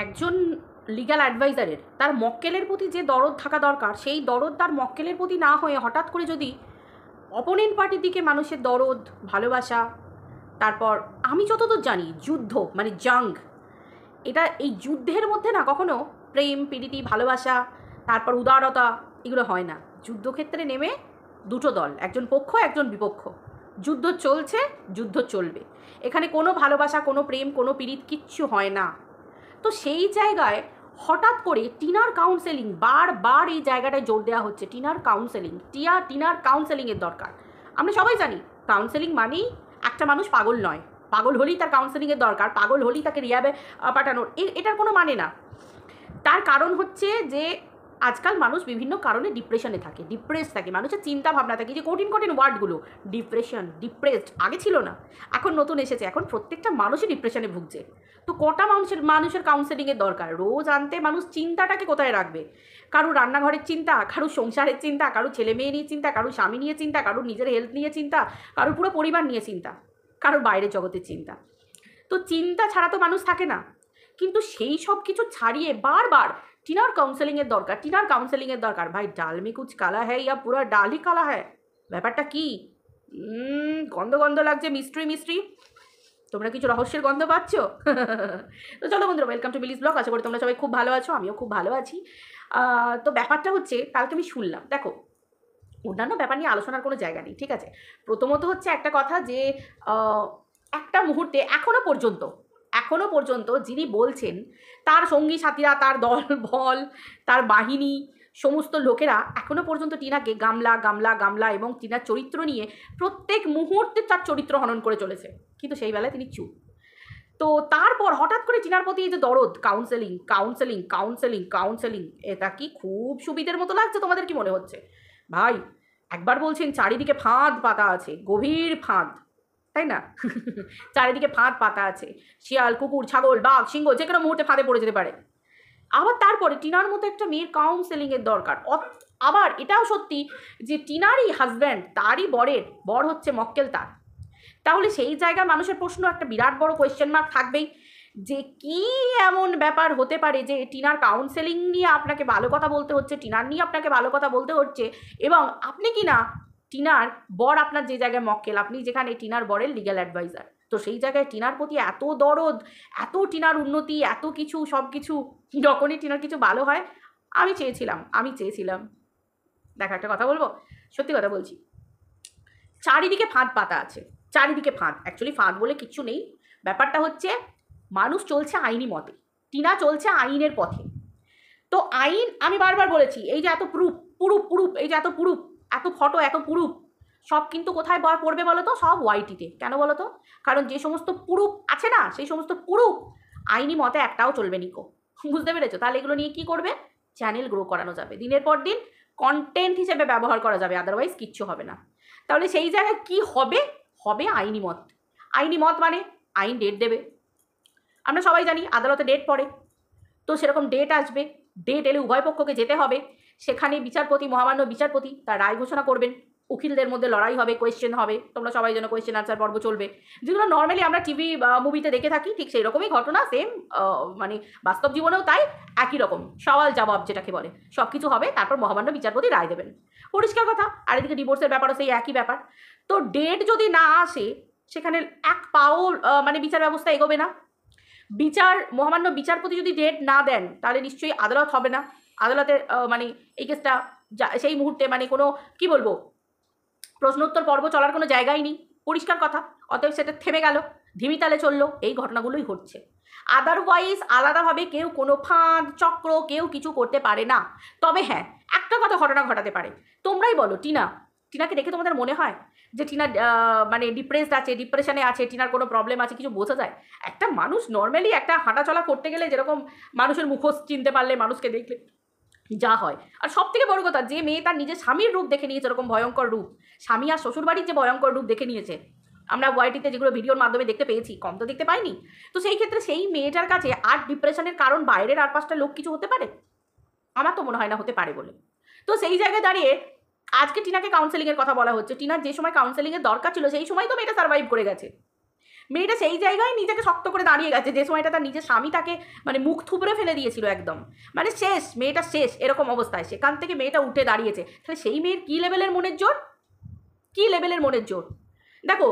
একজন লিগ্যাল অ্যাডভাইজারের তার মক্কেলের প্রতি যে দরদ থাকা দরকার, সেই দরদ তার মক্কেলের প্রতি না হয়ে হঠাৎ করে যদি অপোনেন্ট পার্টির দিকে মানুষের দরদ, ভালোবাসা, তারপর আমি যতদূর জানি যুদ্ধ মানে জাঙ্গ, এটা এই যুদ্ধের মধ্যে না কখনো প্রেম প্রীতি ভালোবাসা তারপর উদারতা এগুলো হয় না। যুদ্ধক্ষেত্রে নেমে দুটো দল, একজন পক্ষ একজন বিপক্ষ, যুদ্ধ চলছে, যুদ্ধ চলবে, এখানে কোনো ভালোবাসা কোনো প্রেম কোনো পীড়িত কিচ্ছু হয় না। তো সেই জায়গায় হঠাৎ করে টিনার কাউন্সেলিং, বারবার এই জায়গাটায় জোর দেওয়া হচ্ছে টিনার কাউন্সেলিং, টিনার কাউন্সেলিংয়ের দরকার। আমরা সবাই জানি কাউন্সেলিং মানেই একটা মানুষ পাগল নয়, পাগল হলেই তার কাউন্সেলিংয়ের দরকার, পাগল হলেই তাকে রিহ্যাবে পাঠানোর, এটার কোনো মানে না। তার কারণ হচ্ছে যে আজকাল মানুষ বিভিন্ন কারণে ডিপ্রেশনে থাকে, ডিপ্রেস থাকে, মানুষের চিন্তা ভাবনা থাকে, যে কঠিন কঠিন ওয়ার্ডগুলো ডিপ্রেশন, ডিপ্রেসড আগে ছিল না, এখন নতুন এসেছে, এখন প্রত্যেকটা মানুষই ডিপ্রেশনে ভুগছে। তো কটা মানুষের কাউন্সেলিংয়ের দরকার? রোজ আনতে মানুষ চিন্তাটাকে কোথায় রাখবে? কারুর রান্নাঘরের চিন্তা, কারুর সংসারের চিন্তা, কারুর ছেলে মেয়ে নিয়ে চিন্তা, কারুর স্বামী নিয়ে চিন্তা, কারুর নিজের হেলথ নিয়ে চিন্তা, কারুর পুরো পরিবার নিয়ে চিন্তা, কারুর বাইরের জগতের চিন্তা। তো চিন্তা ছাড়া তো মানুষ থাকে না। কিন্তু সেই সব কিছু ছাড়িয়ে বারবার টিনার কাউন্সেলিংয়ের দরকার, টিনার কাউন্সেলিংয়ের দরকার। ভাই ডাল মে কুচ কালা হ্যায় ইয়া পুরা ডালই কালা হ্যায়? ব্যাপারটা কি? গন্ধ গন্ধ লাগছে, মিস্ট্রি মিস্ট্রি, তোমরা কিছু রহস্যের গন্ধ পাচ্ছ? তো চলো বন্ধুরা, ওয়েলকাম টু মিলিস ব্লগ। আশা করি তোমরা সবাই খুব ভালো আছো, আমিও খুব ভালো আছি। তো ব্যাপারটা হচ্ছে, কালকে আমি শুনলাম, দেখো অন্যান্য ব্যাপার নিয়ে আলোচনার কোনো জায়গা নেই, ঠিক আছে। প্রথমত হচ্ছে একটা কথা যে একটা মুহূর্তে এখনো পর্যন্ত যিনি বলছেন, তার সঙ্গী সাথীরা, তার দল বল, তার বাহিনী, সমস্ত লোকেরা এখনো পর্যন্ত টিনাকে গামলা গামলা গামলা এবং টিনার চরিত্র নিয়ে প্রত্যেক মুহূর্তে তার চরিত্র হনন করে চলেছে, কিন্তু সেই বেলায় তিনি চুপ। তো তারপর হঠাৎ করে টিনার প্রতি এই যে দরদ, কাউন্সেলিং কাউন্সেলিং কাউন্সেলিং কাউন্সেলিং, এটা কি খুব সুবিধের মতো লাগছে? তোমাদের কি মনে হচ্ছে? ভাই একবার বলছেন চারিদিকে ফাঁদ পাতা আছে, গভীর ফাঁদ, তাই না? চারিদিকে ফাঁদ পাতা আছে, শিয়াল কুকুর ছাগল বাঘ সিংহ যে কোনো মুহূর্তে ফাঁদে পড়ে যেতে পারে। আবার তারপরে টিনার মতো একটা মেয়ের কাউন্সেলিংয়ের দরকার। আবার এটাও সত্যি যে টিনারই হাজব্যান্ড, তারই বর হচ্ছে মক্কেল তার। তাহলে সেই জায়গায় মানুষের প্রশ্ন, একটা বিরাট বড় কোয়েশ্চেন মার্ক থাকবেই, যে কি এমন ব্যাপার হতে পারে যে টিনার কাউন্সেলিং নিয়ে আপনাকে ভালো কথা বলতে হচ্ছে, টিনার নিয়ে আপনাকে ভালো কথা বলতে হচ্ছে, এবং আপনি কি না টিনার বর, আপনার যে জায়গায় মক্কেল, আপনি যেখানে টিনার বরের লিগ্যাল অ্যাডভাইজার, তো সেই জায়গায় টিনার প্রতি এত দরদ, এত টিনার উন্নতি, এত কিছু, সব কিছু, যখনই টিনার কিছু ভালো হয় আমি চেয়েছিলাম দেখা, একটা কথা বলবো, সত্যি কথা বলছি, চারিদিকে ফাঁদ পাতা আছে, চারিদিকে ফাঁদ, অ্যাকচুয়ালি ফাঁদ বলে কিচ্ছু নেই। ব্যাপারটা হচ্ছে মানুষ চলছে আইনি মতে, টিনা চলছে আইনের পথে। তো আইন, আমি বারবার বলেছি, এই যে এত প্রুফ, এই যে এত প্রুফ, এত ফটো, এত প্রুফ, সব কিন্তু কোথায় পড়বে বলো তো? সব ওয়াইটিতে। কেন বলো তো? কারণ যে সমস্ত প্রুফ আছে না, সেই সমস্ত প্রুফ আইনি মতে একটাও চলবে নিকো, বুঝতে পেরেছো? তাহলে এগুলো নিয়ে কি করবে? চ্যানেল গ্রো করানো যাবে, দিনের পর দিন কন্টেন্ট হিসেবে ব্যবহার করা যাবে, আদারওয়াইজ কিচ্ছু হবে না। তাহলে সেই জায়গায় কি হবে? হবে আইনি মত। আইনি মত মানে আইন ডেট দেবে, আমরা সবাই জানি আদালতে ডেট পড়ে, তো সেরকম ডেট আসবে, ডেট এলে উভয় পক্ষকে যেতে হবে, সেখানে বিচারপতি, মহামান্য বিচারপতি তার রায় ঘোষণা করবেন, উকিলদের মধ্যে লড়াই হবে, কোয়েশ্চেন হবে, তোমরা সবাই যেন কোয়েশ্চেন আনসার পর্ব চলবে, যেগুলো নর্মালি আমরা টিভি বা মুভিতে দেখে থাকি, ঠিক সেই রকমই ঘটনা, সেম মানে বাস্তব জীবনেও তাই, একই রকম সওয়াল জবাব যেটাকে বলে, সব কিছু হবে, তারপর মহামান্য বিচারপতি রায় দেবেন, পরিষ্কার কথা। আর এদিকে ডিভোর্সের ব্যাপারও সেই একই ব্যাপার। তো ডেট যদি না আসে, সেখানে এক পাও মানে বিচার ব্যবস্থা এগোবে না। মহামান্য বিচারপতি যদি ডেট না দেন, তাহলে নিশ্চয়ই আদালত হবে না, আদালতের মানে এই কেসটা সেই মুহূর্তে মানে কোনো কি বলবো, প্রশ্নোত্তর পর্ব চলার কোনো জায়গাই নেই, পরিষ্কার কথা। অতএব সেটা থেমে গেল, ধিমিতালে চললো, এই ঘটনাগুলোই ঘটছে। আদারওয়াইজ আলাদাভাবে কেউ কোনো ফাঁদ চক্র কেউ কিছু করতে পারে না। তবে হ্যাঁ, একটা কথা ঘটনা ঘটাতে পারে। তোমরাই বলো, টিনাকে দেখে তোমাদের মনে হয় যে টিনা মানে ডিপ্রেসড আছে, ডিপ্রেশনে আছে, টিনার কোনো প্রবলেম আছে, কিছু বোঝা যায়? একটা মানুষ নর্মালি একটা হাঁটাচলা করতে গেলে যেরকম মানুষের মুখোশ চিনতে পারলে, মানুষকে দেখলে যা হয়, আর সব থেকে বড় কথা, যে মেয়ে তার নিজের স্বামীর রূপ দেখে নিয়েছে, এরকম ভয়ঙ্কর রূপ, স্বামী আর শ্বশুরবাড়ির যে ভয়ঙ্কর রূপ দেখে নিয়েছে, আমরা ওয়াইটিতে যেগুলো ভিডিওর মাধ্যমে দেখতে পেয়েছি, কম তো দেখতে পাইনি। তো সেই ক্ষেত্রে সেই মেয়েটার কাছে আর ডিপ্রেশনের কারণ বাইরের আর পাঁচটা লোক কিছু হতে পারে? আমার তো মনে হয় না হতে পারে বলে। তো সেই জায়গায় দাঁড়িয়ে আজকে টিনাকে কাউন্সেলিংয়ের কথা বলা হচ্ছে। টিনার যে সময় কাউন্সেলিংয়ের দরকার ছিল, সেই সময় তো মেয়েটা সার্ভাইভ করে গেছে। মেয়েটা সেই জায়গায় নিজেকে শক্ত করে দাঁড়িয়ে গেছে যে সময়টা তার নিজের স্বামী তাকে মানে মুখ থুবড়ে ফেলে দিয়েছিল একদম, মানে শেষ, মেয়েটা শেষ এরকম অবস্থায়, সেখান থেকে মেয়েটা উঠে দাঁড়িয়েছে। তাহলে সেই মেয়ের কী লেভেলের মনের জোর, কী লেভেলের মনের জোর। দেখো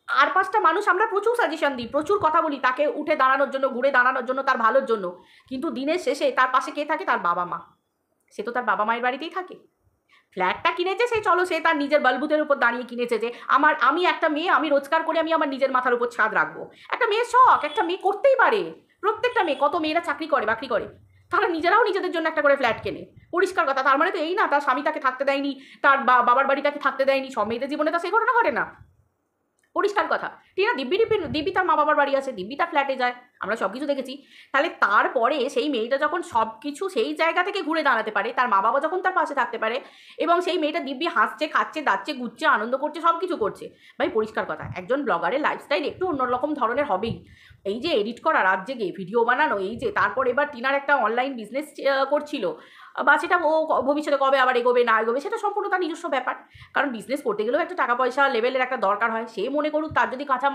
আর 5টা মানুষ আমরা প্রচুর সাজেশন দিই, প্রচুর কথা বলি তাকে উঠে দাঁড়ানোর জন্য, ঘুরে দাঁড়ানোর জন্য, তার ভালোর জন্য, কিন্তু দিনের শেষে তার পাশে কে থাকে? তার বাবা মা। সে তো তার বাবা মায়ের বাড়িতেই থাকে। ফ্ল্যাটটা কিনেছে সে, চলো সে তার নিজের বলবুতের উপর দাঁড়িয়ে কিনেছে যে আমি একটা মেয়ে, আমি রোজগার করে আমি আমার নিজের মাথার উপর ছাদ রাখবো। একটা মেয়ের শখ, একটা মেয়ে করতেই পারে, প্রত্যেকটা মেয়ে, কত মেয়েরা চাকরি করে বাকরি করে, তারা নিজেরাও নিজেদের জন্য একটা করে ফ্ল্যাট কেনে, পরিষ্কার কথা। তার মানে তো এই না তার স্বামী তাকে থাকতে দেয়নি, তার বাবার বাড়ি তাকে থাকতে দেয়নি। সব মেয়েদের জীবনে তো সেই ঘটনা ঘটে না, পরিষ্কার কথা। টিনা দিব্যি তার মা বাবার বাড়ি আছে, দিব্যি তার ফ্ল্যাটে যায়, আমরা সব কিছু দেখেছি। তাহলে তারপরে সেই মেয়েটা যখন সব কিছু সেই জায়গা থেকে ঘুরে দাঁড়াতে পারে, তার মা বাবা যখন তার পাশে থাকতে পারে, এবং সেই মেয়েটা দিব্যি হাসছে, খাচ্ছে, দাচ্ছে, গুচ্ছে, আনন্দ করছে, সব কিছু করছে, ভাই পরিষ্কার কথা একজন ব্লগারের লাইফস্টাইল একটু অন্যরকম ধরনের হবেই। এই যে এডিট করা, রাত জেগে ভিডিও বানানো, এই যে তারপর এবার টিনার একটা অনলাইন বিজনেস করছিল, বা সেটা ও ভবিষ্যতে কবে আবার এগোবে না এগোবে সেটা সম্পূর্ণ তার নিজস্ব ব্যাপার। কারণ বিজনেস করতে গেলেও একটা টাকা পয়সা লেভেলের একটা দরকার হয়। সে মনে করুক তার যদি কাঁচা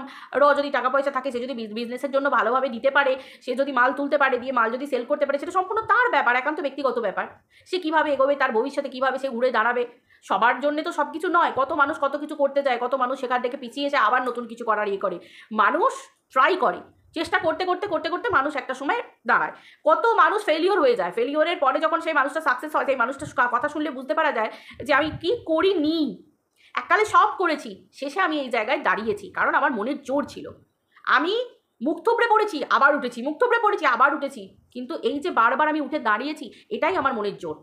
যদি টাকা পয়সা থাকে, সে যদি বিজনেসের জন্য ভালোভাবে দিতে পারে, সে যদি মাল তুলতে পারে, দিয়ে মাল যদি সেল করতে পারে, সেটা সম্পূর্ণ তার ব্যাপার, একান্ত ব্যক্তিগত ব্যাপার। সে কীভাবে এগোবে, তার ভবিষ্যতে কীভাবে সে ঘুরে দাঁড়াবে, সবার জন্য তো সব কিছু নয়। কত মানুষ কত কিছু করতে যায়, কত মানুষ সেখান থেকে পিছিয়ে এসে আবার নতুন কিছু করার ইয়ে করে। মানুষ ট্রাই করে, চেষ্টা করতে করতে করতে করতে মানুষ একটা সময় দাঁড়ায়। কত মানুষ ফেলিওর হয়ে যায়, ফেলিওরের পরে যখন সেই মানুষটা সাকসেস হয়, সেই মানুষটা কথা শুনলে বুঝতে পারা যায় যে আমি কি করিনি, এককালে সব করেছি, শেষে আমি এই জায়গায় দাঁড়িয়েছি কারণ আমার মনের জোর ছিল। আমি মুখ থুবড়ে পড়েছি, আবার উঠেছি, মুখ থুবড়ে পড়েছি, আবার উঠেছি, কিন্তু এই যে বারবার আমি উঠে দাঁড়িয়েছি, এটাই আমার মনের জোর।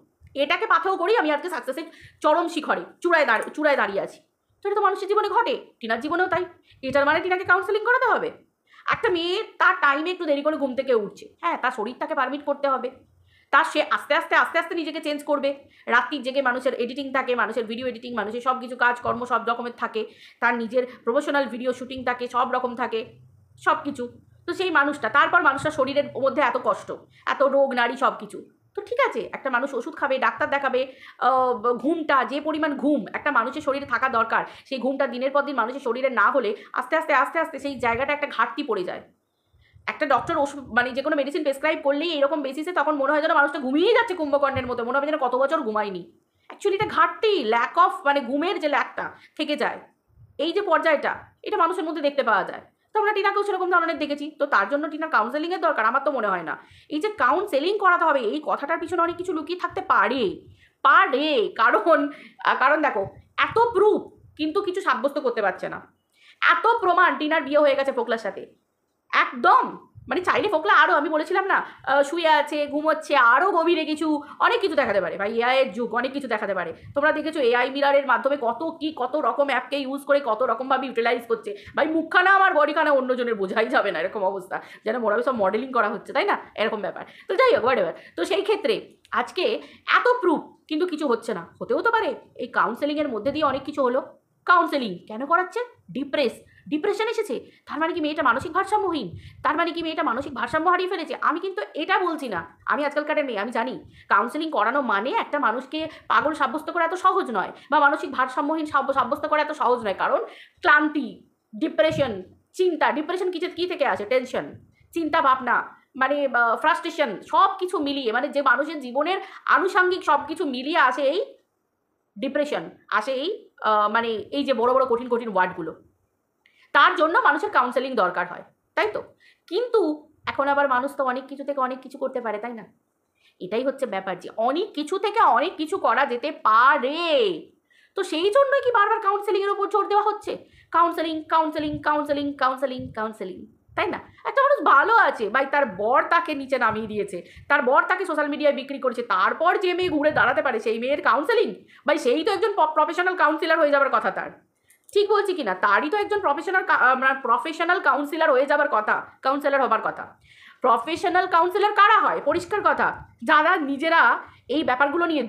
এটাকে পাথেও করেই আমি আজকে সাকসেসের চরম শিখরে চূড়ায় দাঁড়িয়ে আছি। তো এটা তো মানুষের জীবনে ঘটে, টিনার জীবনেও তাই। এটার মানে টিনাকে কাউন্সেলিং করাতে হবে? একটা মেয়ে তার টাইমে একটু দেরি করে ঘুম থেকে উঠছে, হ্যাঁ তার শরীর তাকে পারমিট করতে হবে, তার সে আস্তে আস্তে আস্তে আস্তে নিজেকে চেঞ্জ করবে। রাত্রির জেগে মানুষের এডিটিং থাকে, মানুষের ভিডিও এডিটিং, মানুষের সব কিছু কাজকর্ম সব রকমের থাকে, তার নিজের প্রফেশনাল ভিডিও শুটিং থাকে, সব রকম থাকে, সব কিছু। তো সেই মানুষটা, তারপর মানুষটা শরীরের মধ্যে এত কষ্ট, এত রোগ নারী সব কিছু, তো ঠিক আছে একটা মানুষ ওষুধ খাবে, ডাক্তার দেখাবে, ঘুমটা যে পরিমাণ ঘুম একটা মানুষের শরীরে থাকা দরকার, সেই ঘুমটা দিনের পর দিন মানুষের শরীরে না হলে আস্তে আস্তে আস্তে আস্তে সেই জায়গাটা একটা ঘাটতি পড়ে যায়। একটা ডক্টর ওষুধ মানে যে কোনো মেডিসিন প্রেসক্রাইব করলেই এরকম বেসিসে, তখন মনে হয় যেন মানুষটা ঘুমিয়েই যাচ্ছে কুম্ভকর্ণের মতো, মনে হবে যেন কত বছর ঘুমায়নি। অ্যাকচুয়ালি এটা ঘাটতি, ল্যাক অফ, মানে ঘুমের যে ল্যাকটা থেকে যায়, এই যে পর্যায়টা, এটা মানুষের মধ্যে দেখতে পাওয়া যায়। তো আমরা টিনাকেও সেরকম ধরনের দেখেছি, তো তার জন্য টিনার কাউন্সেলিংয়ের দরকার আমার তো মনে হয় না। এই যে কাউন্সেলিং করাতে হবে, এই কথাটার পিছনে অনেক কিছু লুকিয়ে থাকতে পারে, কারণ দেখো এত প্রুফ কিন্তু কিছু সাব্যস্ত করতে পারছে না, এত প্রমাণ টিনার বিয়ে হয়ে গেছে ফোকলার সাথে, একদম মানে চাইলে ফোকলা আরও, আমি বলেছিলাম না শুয়ে আছে, ঘুমোচ্ছে, আরও গভীরে কিছু অনেক কিছু দেখাতে পারে ভাই, এআইয়ের যুগ, অনেক কিছু দেখাতে পারে। তোমরা দেখেছো এআই মিরারের মাধ্যমে কত রকম অ্যাপকে ইউজ করে কত রকমভাবে ইউটিলাইজ করছে। ভাই মুখখানা আমার বডিখানা অন্যজনের বোঝাই যাবে না, এরকম অবস্থা, যেন মনে হবে সব মডেলিং করা হচ্ছে, তাই না, এরকম ব্যাপার। তো যাই হোক হোয়াটএভার, তো সেই ক্ষেত্রে আজকে এত প্রুফ কিন্তু কিছু হচ্ছে না, হতেও তো পারে এই কাউন্সেলিংয়ের মধ্যে দিয়ে অনেক কিছু হলো। কাউন্সেলিং কেন করাচ্ছে? ডিপ্রেশন এসেছে, তার মানে কি মেয়েটা মানসিক ভারসাম্যহীন, তার মানে কি মেয়েটা মানসিক ভারসাম্য হারিয়ে ফেলেছে? আমি কিন্তু এটা বলছি না, আমি আজকালকার মেয়ে, আমি জানি কাউন্সেলিং করানো মানে একটা মানুষকে পাগল সাব্যস্ত করা এত সহজ নয়, বা মানসিক ভারসাম্যহীন সাব্যস্ত করা এত সহজ নয়। কারণ ক্লান্তি, ডিপ্রেশন, চিন্তা, ডিপ্রেশন কী থেকে আসে? টেনশন, চিন্তা ভাবনা, মানে ফ্রাস্ট্রেশন, সব কিছু মিলিয়ে, মানে যে মানুষের জীবনের আনুষাঙ্গিক সব কিছু মিলিয়ে আসে এই ডিপ্রেশন, আসে এই মানে এই যে বড় বড় কঠিন কঠিন ওয়ার্ডগুলো, তার জন্য মানুষের কাউন্সেলিং দরকার হয়, তাই তো? কিন্তু এখন আবার মানুষ তো অনেক কিছু থেকে অনেক কিছু করতে পারে, তাই না? এটাই হচ্ছে ব্যাপার, যে অনেক কিছু থেকে অনেক কিছু করা যেতে পারে, তো সেই জন্যই কি বারবার কাউন্সেলিংয়ের উপর জোর দেওয়া হচ্ছে? Counselling counselling counselling counselling counselling, তাই না? একটা মানুষ ভালো আছে ভাই, তার বর তাকে নিচে নামিয়ে দিয়েছে, তার বর তাকে সোশ্যাল মিডিয়ায় বিক্রি করেছে, তারপর যে মেয়ে ঘুরে দাঁড়াতে পারে সেই মেয়ের কাউন্সেলিং, ভাই সেই তো একজন প্রফেশনাল কাউন্সিলর হয়ে যাবার কথা, তার ঠিক বলছি কিনা, তারই তো একজন প্রফেশনাল কাউন্সিলর হয়ে যাবার কথা, কাউন্সিলর হবার কথা। প্রফেশনাল কাউন্সিলর কারা হয়? পরিষ্কার কথা, যারা নিজেরা এই ব্যাপারগুলো নিয়ে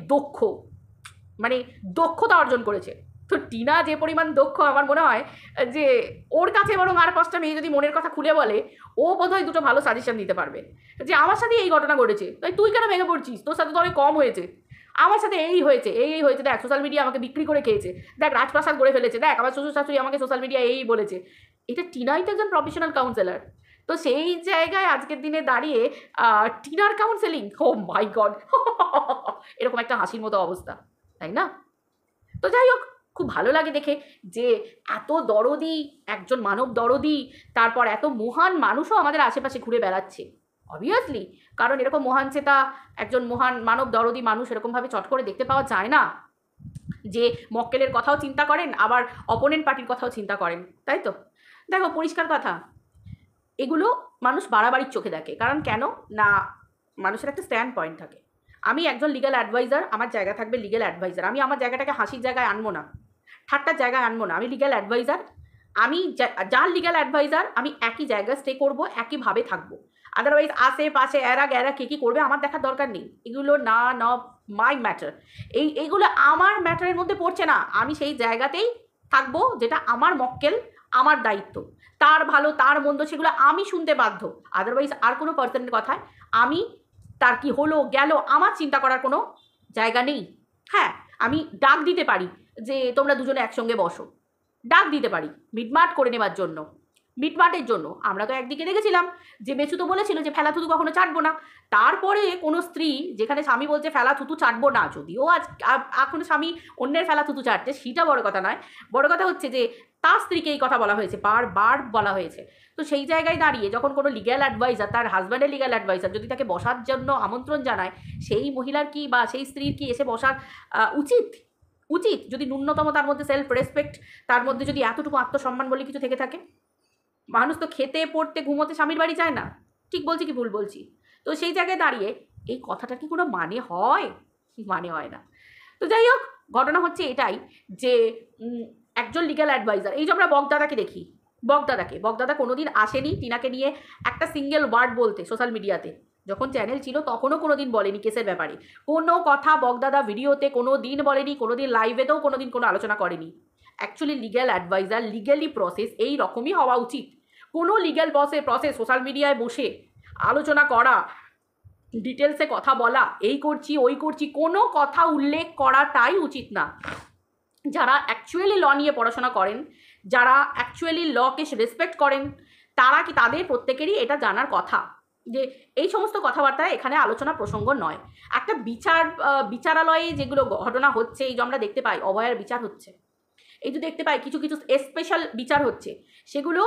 মানে দক্ষতা অর্জন করেছে। তো টিনা যে পরিমাণ দক্ষ, আমার মনে হয় যে ওর কাছে বরং আর 5টা মেয়ে যদি মনের কথা খুলে বলে, ও বোধহয় দুটো ভালো সাজেশন দিতে পারবে, যে আমার সাথে এই ঘটনা ঘটেছে, তাই তুই কেন ভেঙে পড়ছিস, তোর সাথে তো অনেক কম হয়েছে, আমার সাথে এই হয়েছে, দেখ সোশ্যাল মিডিয়া আমাকে বিক্রি করে খেয়েছে, দেখ রাজপ্রাসাদ গড়ে ফেলেছে, দেখ আমার শ্বশুর শাশুড়ি আমাকে সোশ্যাল মিডিয়া এই বলেছে, এটা টিনাই তো একজন প্রফেশনাল কাউন্সেলর। তো সেই জায়গায় আজকের দিনে দাঁড়িয়ে টিনার কাউন্সেলিং, ও মাই গড, এরকম একটা হাসির মতো অবস্থা, তাই না? তো যাই হোক, খুব ভালো লাগে দেখে যে এত দরদি একজন মানব দরদি, তারপর এত মহান মানুষও আমাদের আশেপাশে ঘুরে বেড়াচ্ছে। অবভিয়াসলি, কারণ এরকম মহান চেতা একজন মহান মানব দরদি মানুষ এরকমভাবে চট করে দেখতে পাওয়া যায় না, যে মক্কেলের কথাও চিন্তা করেন আবার অপোনেন্ট পার্টির কথাও চিন্তা করেন, তাই তো? দেখো, পরিষ্কার কথা, এগুলো মানুষ বাড়াবাড়ির চোখে দেখে। কারণ কেন না, মানুষের একটা স্ট্যান্ড পয়েন্ট থাকে। আমি একজন লিগ্যাল অ্যাডভাইজার, আমার জায়গা থাকবে লিগ্যাল অ্যাডভাইজার। আমি আমার জায়গাটাকে হাসির জায়গায় আনবো না, ঠাট্টার জায়গায় আনবো না। আমি লিগ্যাল অ্যাডভাইজার, আমি যার লিগ্যাল অ্যাডভাইজার আমি একই জায়গায় স্টে করবো, একইভাবে থাকবো। আদারওয়াইজ আশেপাশে এরা গ্যারা কে কী করবে আমার দেখার দরকার নেই। এগুলো না মাই ম্যাটার, এইগুলো আমার ম্যাটারের মধ্যে পড়ছে না। আমি সেই জায়গাতেই থাকবো যেটা আমার মক্কেল, আমার দায়িত্ব। তার ভালো তার মন্দ সেগুলো আমি শুনতে বাধ্য। আদারওয়াইজ আর কোনো পার্সনের কথায় আমি তার কি হলো গেল আমার চিন্তা করার কোনো জায়গা নেই। হ্যাঁ, আমি ডাক দিতে পারি যে তোমরা দুজনে একসঙ্গে বসো, ডাক দিতে পারি মিটমাট করে নেবার জন্য, মিটমাটের জন্য। আমরা তো একদিকে দেখেছিলাম যে বেচু তো বলেছিল যে ফেলা থুতু কখনো চাটবো না। তারপরে কোনো স্ত্রী, যেখানে স্বামী বলছে ফেলা থুতু চাটবো না, যদিও এখন স্বামী অন্যের ফেলা থুতু চাটছে, সেটা বড় কথা নয়। বড় কথা হচ্ছে যে তার স্ত্রীকে এই কথা বলা হয়েছে, বারবার বলা হয়েছে। তো সেই জায়গায় দাঁড়িয়ে যখন কোনো লিগ্যাল অ্যাডভাইজার, তার হাজব্যান্ডের লিগ্যাল অ্যাডভাইজার যদি তাকে বসার জন্য আমন্ত্রণ জানায়, সেই মহিলার কি বা সেই স্ত্রীর কি এসে বসার উচিত? উচিত, যদি ন্যূনতম তার মধ্যে সেলফ রেসপেক্ট, তার মধ্যে যদি এতটুকু আত্মসম্মান বলে কিছু থেকে থাকে। মানুষ তো খেতে পড়তে ঘুমোতে স্বামীর বাড়ি যায় না। ঠিক বলছি কি ভুল বলছি? তো সেই জায়গায় দাঁড়িয়ে এই কথাটা কি কোনো মানে হয়? মানে হয় না। তো যাই হোক, ঘটনা হচ্ছে এটাই যে একজন লিগ্যাল অ্যাডভাইজার, এই যে আমরা বগদাদাকে দেখি, বগদাদা কোনোদিন আসেনি টিনাকে নিয়ে একটা সিঙ্গেল ওয়ার্ড বলতে সোশ্যাল মিডিয়াতে। যখন চ্যানেল ছিল তখনও কোনো দিন বলেনি কেসের ব্যাপারে কোনো কথা। বগদাদা ভিডিওতে কোনো দিন বলেনি, কোনো দিন লাইভেতেও কোনো দিন কোনো আলোচনা করেনি। Actually legal adviser, legally process এই রকমই হওয়া উচিত। কোনো লিগ্যাল প্রসেস সোশ্যাল মিডিয়ায় বসে আলোচনা করা, ডিটেলসে কথা বলা, এই করছি ওই করছি, কোনো কথা উল্লেখ করাটাই উচিত না। যারা অ্যাকচুয়ালি ল নিয়ে পড়াশোনা করেন, যারা অ্যাকচুয়ালি লকে রেসপেক্ট করেন, তারা কি তাদের প্রত্যেকেরই এটা জানার কথা যে এই সমস্ত কথাবার্তা এখানে আলোচনা প্রসঙ্গ নয়। একটা বিচারালয়ে যেগুলো ঘটনা হচ্ছে, এই যে আমরা দেখতে পাই অভয়ার বিচার হচ্ছে, এই যে দেখতে পাই কিছু কিছু স্পেশাল বিচার হচ্ছে, সেগুলো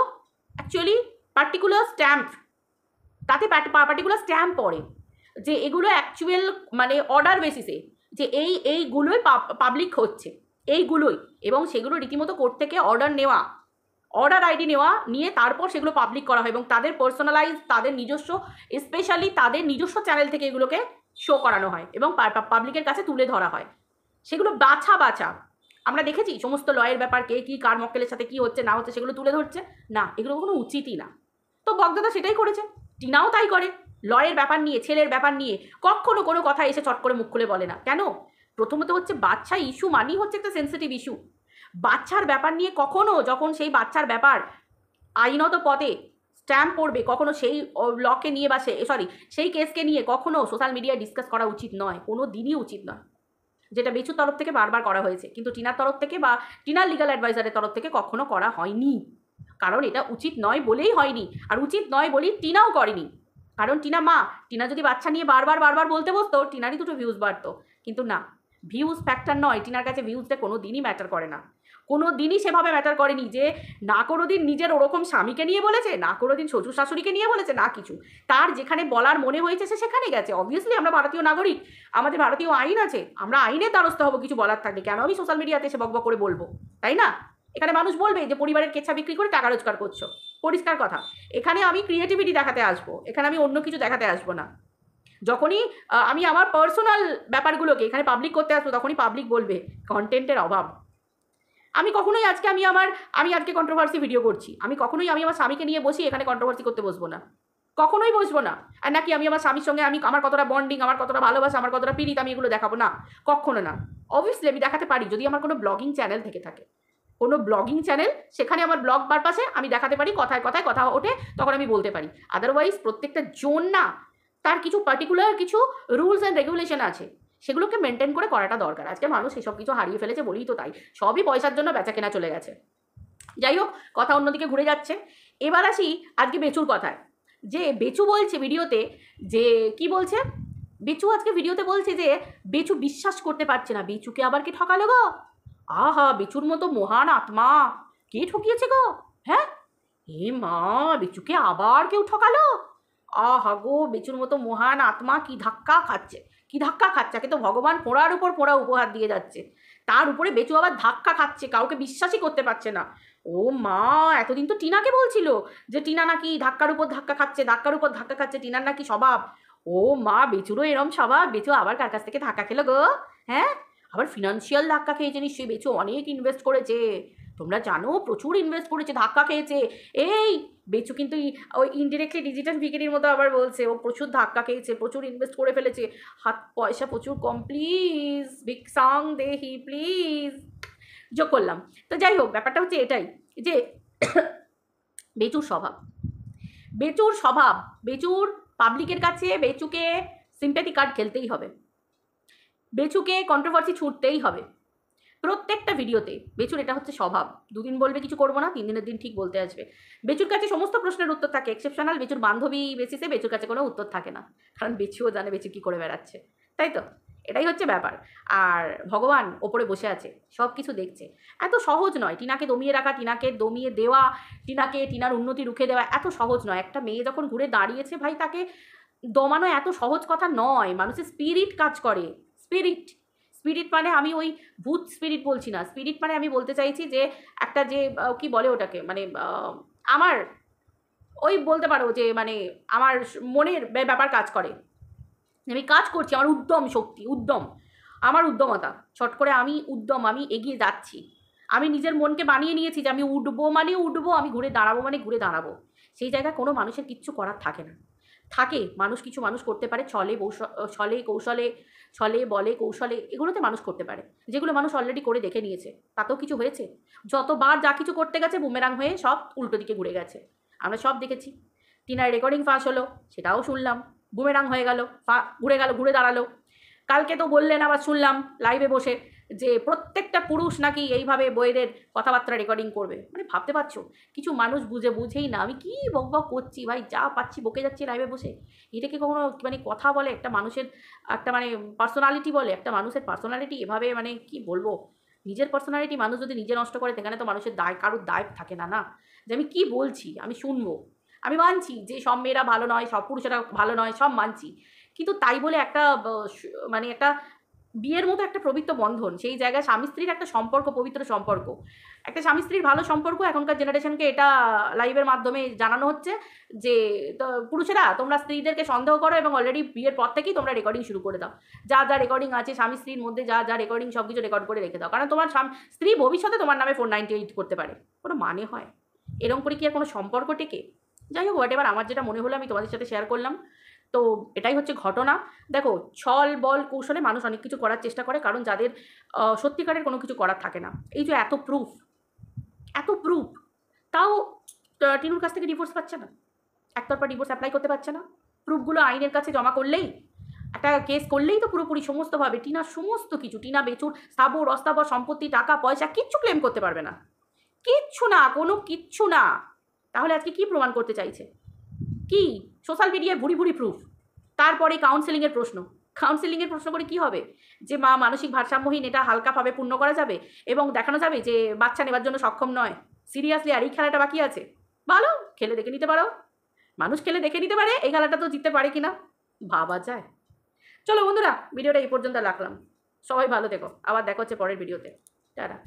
অ্যাকচুয়ালি পার্টিকুলার স্ট্যাম্প, তাতে পার্টিকুলার স্ট্যাম্প পড়ে যে এগুলো অ্যাকচুয়াল মানে অর্ডার বেসিসে, যে এইগুলোই পাবলিক হচ্ছে, এইগুলোই, এবং সেগুলো রীতিমতো কোর্ট থেকে অর্ডার আইডি নিয়ে তারপর সেগুলো পাবলিক করা হয় এবং তাদের পার্সোনালাইজ, তাদের নিজস্ব, স্পেশালি তাদের নিজস্ব চ্যানেল থেকে এগুলোকে শো করানো হয় এবং পাবলিকের কাছে তুলে ধরা হয়। সেগুলো বাছা আমরা দেখেছি সমস্ত লয়ের ব্যাপার, কে কী কার মক্কেলের সাথে কী হচ্ছে না হচ্ছে সেগুলো তুলে ধরছে না, এগুলো কোনো উচিতই না। তো বগদাদা সেটাই করেছে, টিনাও তাই করে। লয়ের ব্যাপার নিয়ে, ছেলের ব্যাপার নিয়ে কখনো কোনো কথা এসে চট করে মুখ খুলে বলে না। কেন? প্রথমত হচ্ছে বাচ্চা ইস্যু মানেই হচ্ছে একটা সেন্সিটিভ ইস্যু। বাচ্চার ব্যাপার নিয়ে কখনো, যখন সেই বাচ্চার ব্যাপার আইনত পথে স্ট্যাম্প পড়বে, কখনো সেই লকে নিয়ে বা সেই কেসকে নিয়ে কখনো সোশ্যাল মিডিয়ায় ডিসকাস করা উচিত নয়, কোনো দিনই উচিত নয়। যেটা বেচুর তরফ থেকে বারবার করা হয়েছে, কিন্তু টিনার তরফ থেকে বা টিনার লিগ্যাল অ্যাডভাইজারের তরফ থেকে কখনো করা হয়নি। কারণ এটা উচিত নয় বলেই হয়নি, আর উচিত নয় বলেই টিনাও করেনি। কারণ টিনা যদি বাচ্চা নিয়ে বারবার বলতে বসতো, টিনারই দুটো ভিউজ বাড়তো। কিন্তু না, ভিউজ ফ্যাক্টর নয়, টিনার কাছে ভিউজটা কোনো দিনই ম্যাটার করে না, কোনো দিনই সেভাবে ম্যাটার করেনি। যে না কোনো দিন নিজের ওরকম স্বামীকে নিয়ে বলেছে, না কোনো দিন শ্বশুর শাশুড়িকে নিয়ে বলেছে, না কিছু। তার যেখানে বলার মনে হয়েছে সে সেখানে গেছে। অবভিয়াসলি আমরা ভারতীয় নাগরিক, আমাদের ভারতীয় আইন আছে, আমরা আইনের দ্বারস্থ হবো কিছু বলার থাকলে। কেন আমি সোশ্যাল মিডিয়াতে এসে বকবক করে বলবো, তাই না? এখানে মানুষ বলবে যে পরিবারের কেচ্ছা বিক্রি করে টাকা রোজগার করছো, পরিষ্কার কথা। এখানে আমি ক্রিয়েটিভিটি দেখাতে আসবো, এখানে আমি অন্য কিছু দেখাতে আসবো না। যখনই আমি আমার পার্সোনাল ব্যাপারগুলোকে এখানে পাবলিক করতে আসবো, তখনই পাবলিক বলবে কন্টেন্টের অভাব। আমি কখনোই আমি আজকে কন্ট্রোভার্সি ভিডিও করছি, আমি আমার স্বামীকে নিয়ে বসি এখানে কন্ট্রোভার্সি করতে বসবো না, কখনোই বসবো না। আর নাকি আমি আমার স্বামীর সঙ্গে আমার কতটা বন্ডিং, আমার কতটা ভালোবাসা, আমার কতটা পীড়িত, আমি এগুলো দেখাবো না, কখনো না। অবভিয়াসলি আমি দেখাতে পারি যদি আমার কোনো ব্লগিং চ্যানেল থেকে থাকে, কোনো ব্লগিং চ্যানেল, সেখানে আমার ব্লগ পারপাসে আমি দেখাতে পারি, কথায় কথা ওঠে, তখন আমি বলতে পারি। আদারওয়াইজ প্রত্যেকটা জোন না, তার কিছু পার্টিকুলার কিছু রুলস অ্যান্ড রেগুলেশন আছে, সেগুলোকে মেনটেন করে করাটা দরকার। আজকে মানুষ এসব কিছু হারিয়ে ফেলেছে বলেই তো তাই, সবই পয়সার জন্য বেচা কেনা চলে গেছে। যাই হোক, কথা অন্যদিকে ঘুরে যাচ্ছে। এবার আসি আজকে বেচুর কথায়। যে বেচু বলছে ভিডিওতে, যে কি বলছে, বেচু আজকে ভিডিওতে বলছে যে বেচু বিশ্বাস করতে পারছে না, বেচুকে আবার কে ঠকালো গো? আহা, বেচুর মতো মহান আত্মা কে ঠকিয়েছে গো? হ্যাঁ, এ মা, বেচুকে আবার কেউ ঠকালো? আহা গো, বেচুর মতো মহান আত্মা কি ধাক্কা খাচ্ছে, কি ধাক্কা খাচ্ছে! একে তো ভগবান পোড়ার উপর পোড়া উপহার দিয়ে যাচ্ছে, তার উপরে বেচু আবার ধাক্কা খাচ্ছে, কাউকে বিশ্বাসই করতে পারছে না। ও মা, এতদিন তো টিনাকে বলছিল যে টিনা নাকি ধাক্কার উপর ধাক্কা খাচ্ছে, ধাক্কার উপর ধাক্কা খাচ্ছে, টিনার নাকি স্বভাব। ও মা, বেচুরও এরম স্বভাব? বেচু আবার কার কাছ থেকে ধাক্কা খেলো গো? হ্যাঁ, আবার ফিনান্সিয়াল ধাক্কা খেয়েছে নিশ্চয়ই। বেচু অনেক ইনভেস্ট করেছে, তোমরা জানো, প্রচুর ইনভেস্ট করেছে, ধাক্কা খেয়েছে। এই বেচু কিন্তু ওই ইনডিরেক্টলি ডিজিটাল ভিখারির মতো আবার বলছে ও প্রচুর ধাক্কা খেয়েছে, প্রচুর ইনভেস্ট করে ফেলেছে, হাত পয়সা প্রচুর কম, প্লিজ ভিক্ষাং দেহি প্লিজ। যোগ করলাম। তো যাই হোক, ব্যাপারটা হচ্ছে এটাই যে বেচুর স্বভাব, বেচুর স্বভাব, বেচুর পাবলিকের কাছে বেচুকে সিম্প্যাথি কার্ড খেলতেই হবে, বেচুকে কন্ট্রোভার্সি ছুটতেই হবে প্রত্যেকটা ভিডিওতে। বেচুর এটা হচ্ছে স্বভাব, দুদিন বলবে কিছু করবো না, 3 দিনের দিন ঠিক বলতে আসবে। বেচুর কাছে সমস্ত প্রশ্নের উত্তর থাকে, এক্সেপশনাল বেচুর বান্ধবী বেসিসে বেচুর কাছে কোনো উত্তর থাকে না, কারণ বেচুও জানে বেচু কী করে বেড়াচ্ছে, তাই তো? এটাই হচ্ছে ব্যাপার। আর ভগবান ওপরে বসে আছে, সব কিছু দেখছে। এত সহজ নয় টিনাকে দমিয়ে রাখা, টিনাকে দমিয়ে দেওয়া, টিনার উন্নতি রুখে দেওয়া এত সহজ নয়। একটা মেয়ে যখন ঘুরে দাঁড়িয়েছে ভাই, তাকে দমানো এত সহজ কথা নয়। মানুষের স্পিরিট কাজ করে, স্পিরিট। স্পিরিট মানে আমি ওই ভূত স্পিরিট বলছি না, স্পিরিট মানে আমি বলতে চাইছি যে একটা যে কি বলে ওটাকে, মানে আমার ওই বলতে পারো যে মানে আমার মনের ব্যাপার কাজ করে, আমি কাজ করছি, আমার উদ্যম শক্তি, উদ্যম, আমার উদ্যমতা, ছট করে আমি উদ্যম, আমি এগিয়ে যাচ্ছি। আমি নিজের মনকে বানিয়ে নিয়েছি যে আমি উঠবো মানে উঠবো, আমি ঘুরে দাঁড়াবো মানে ঘুরে দাঁড়াবো। সেই জায়গায় কোনো মানুষের কিচ্ছু করার থাকে না। থাকে মানুষ, কিছু মানুষ করতে পারে ছলে কৌশলে, ছলে বলে কৌশলে, এগুলোতে মানুষ করতে পারে, যেগুলো মানুষ অলরেডি করে দেখে নিয়েছে, তাতেও কিছু হয়েছে। যতবার যা কিছু করতে গেছে বুমেরাং হয়ে সব উল্টো দিকে ঘুরে গেছে, আমরা সব দেখেছি। টিনার রেকর্ডিং ফাঁস হলো, সেটাও শুনলাম, বুমেরাং হয়ে গেল, ঘুরে দাঁড়ালো। কালকে তো বললেন, আবার শুনলাম লাইভে বসে, যে প্রত্যেকটা পুরুষ নাকি এইভাবে বইয়েদের কথাবার্তা রেকর্ডিং করবে। মানে ভাবতে পারছো, কিছু মানুষ বুঝেই না আমি কি বক করছি ভাই, যা পাচ্ছি বকে যাচ্ছি লাইভে বসে। এটাকে কখনো মানে কথা বলে একটা মানুষের, একটা মানে পার্সোনালিটি বলে? একটা মানুষের পার্সোনালিটি এভাবে, মানে কি বলবো, নিজের পার্সোনালিটি মানুষ যদি নিজে নষ্ট করে, সেখানে তো মানুষের দায়, কারোর দায় থাকে না, না যে আমি কি বলছি আমি শুনবো। আমি মানছি যে সব মেয়েরা ভালো নয়, সব পুরুষেরা ভালো নয়, সব মানছি, কিন্তু তাই বলে একটা মানে একটা বিয়ের মতো একটা পবিত্র বন্ধন, সেই জায়গায় স্বামী স্ত্রীর একটা সম্পর্ক, পবিত্র সম্পর্ক, একটা স্বামী স্ত্রীর ভালো সম্পর্ক, এখনকার জেনারেশনকে এটা লাইভের মাধ্যমে জানানো হচ্ছে যে পুরুষেরা তোমরা স্ত্রীদেরকে সন্দেহ করো এবং অলরেডি বিয়ের পর থেকেই তোমরা রেকর্ডিং শুরু করে দাও, যা যা রেকর্ডিং আছে স্বামী স্ত্রীর মধ্যে, যা যা রেকর্ডিং সব কিছু রেকর্ড করে রেখে দাও, কারণ তোমার স্ত্রী ভবিষ্যতে তোমার নামে 498 করতে পারে। কোনো মানে হয়? এরকম করে কি আর কোনো সম্পর্ক টেকে? যাই হোক, এবার আমার যেটা মনে হলো আমি তোমাদের সাথে শেয়ার করলাম। তো এটাই হচ্ছে ঘটনা। দেখো, ছল বল কৌশলে মানুষ অনেক কিছু করার চেষ্টা করে, কারণ যাদের সত্যিকারের কোনো কিছু করার থাকে না। এই যে এত প্রুফ, তাও টিনুর কাছ থেকে ডিভোর্স পাচ্ছে না, একতরফা ডিভোর্স অ্যাপ্লাই করতে পারছে না। প্রুফগুলো আইনের কাছে জমা করলেই, একটা কেস করলেই তো পুরোপুরি সমস্তভাবে টিনার সমস্ত কিছু, টিনা বেচুর স্থাবর অস্থাবর সম্পত্তি, টাকা পয়সা কিচ্ছু ক্লেম করতে পারবে না, কিচ্ছু না, কোনো কিচ্ছু না। তাহলে আজকে কি প্রমাণ করতে চাইছে? কি সোশ্যাল মিডিয়ায় ভুরি প্রুফ। তারপরে কাউন্সেলিংয়ের প্রশ্ন করে কি হবে? যে মা মানসিক ভারসাম্যহীন, এটা হালকাভাবে পূর্ণ করা যাবে এবং দেখানো যাবে যে বাচ্চা নেবার জন্য সক্ষম নয়। সিরিয়াসলি আর এই খেলাটা বাকি আছে? ভালো, খেলে দেখে নিতে পারো, মানুষ খেলে দেখে নিতে পারে এই খেলাটা তো জিততে পারে কিনা, ভাবা যায়। চলো বন্ধুরা, ভিডিওটা এই পর্যন্ত রাখলাম, সবাই ভালো থেকো, আবার দেখা হচ্ছে পরের ভিডিওতে, টাটা।